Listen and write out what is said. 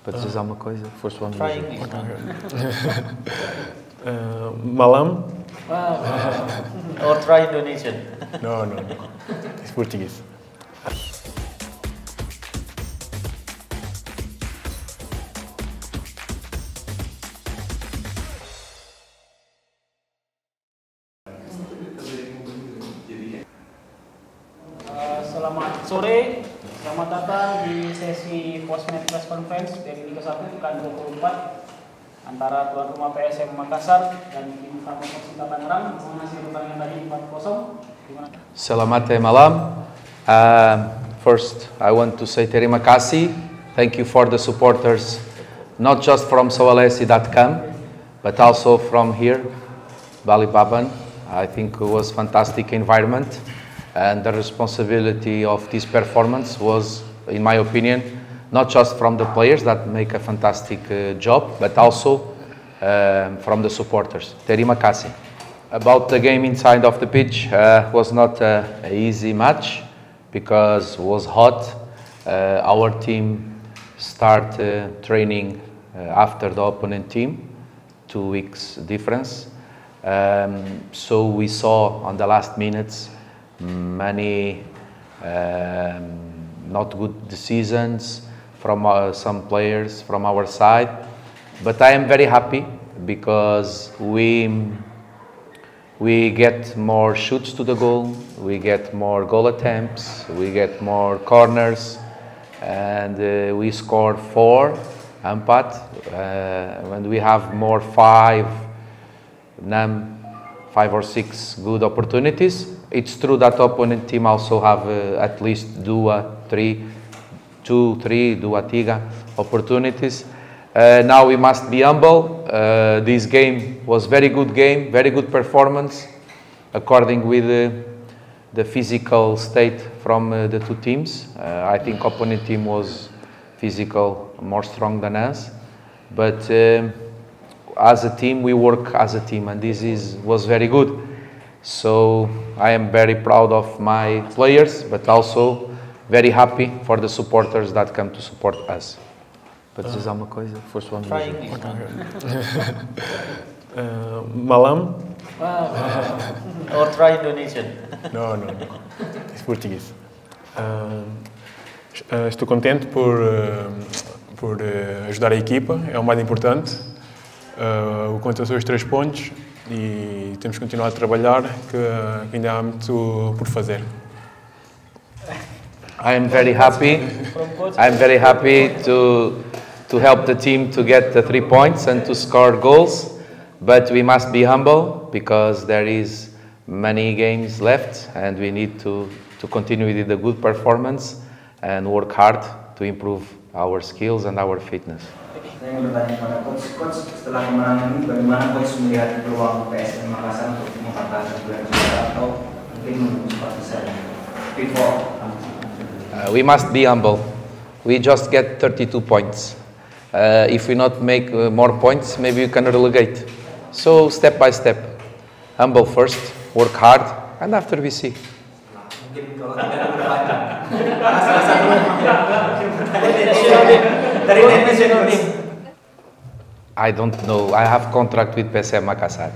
Para dizer alguma coisa, foste uma Try música. English. Malam? Or try Indonesian. No. It's Portuguese. Selamat sore, selamat datang di sesi PostMatch Press Conference dari Liga 1 Pekan 24 antara tuan rumah PSM Makassar dan tim tamu Persita Tangerang. Mengakhiri pertandingan tadi 4-0. Selamat malam. First, I want to say terima kasih. Thank you for the supporters, not just from Sulawesi.com, but also from here, Balikpapan. I think it was fantastic environment, and the responsibility of this performance was, in my opinion, not just from the players that make a fantastic job, but also from the supporters. Terima kasih. About the game inside of the pitch, was not an easy match because it was hot. Our team start training after the opponent team, 2 weeks difference. So we saw on the last minutes many not good decisions from some players from our side, but I am very happy because we get more shoots to the goal, we get more goal attempts, we get more corners, and we score 4 empat, and we have more 5 or 6 good opportunities. It's true that opponent team also have at least 2, 3 opportunities. Now we must be humble. This game was very good game, very good performance, according with the physical state from the 2 teams. I think opponent team was physical, more strong than us, but as a team, we work as a team, and this was very good. So I am very proud of my players, but also very happy for the supporters that come to support us. Para dizer alguma coisa, foste uma Try música. English. Malam? Or try Indonesian. No. It's Portuguese. Estou contente por ajudar a equipa, é o mais importante. O conta são os 3 pontos e temos que continuar a trabalhar, que ainda há muito por fazer. I am very happy. I'm very happy to help the team to get the 3 points and to score goals, but we must be humble because there is many games left, and we need to continue with the good performance and work hard to improve our skills and our fitness. Saya ingin bertanya kepada Coach, setelah kemenangan ini bagaimana Coach melihat peluang PSM Makassar untuk mempertahankan gelar juara atau mungkin menunggu seperti saya before? We must be humble. We just get 32 points. If we not make more points, maybe we can relegate. So step by step, humble first, work hard, and after we see. Mungkin kalau tidak dari netizen. I don't know. I have contract with PSM Makassar.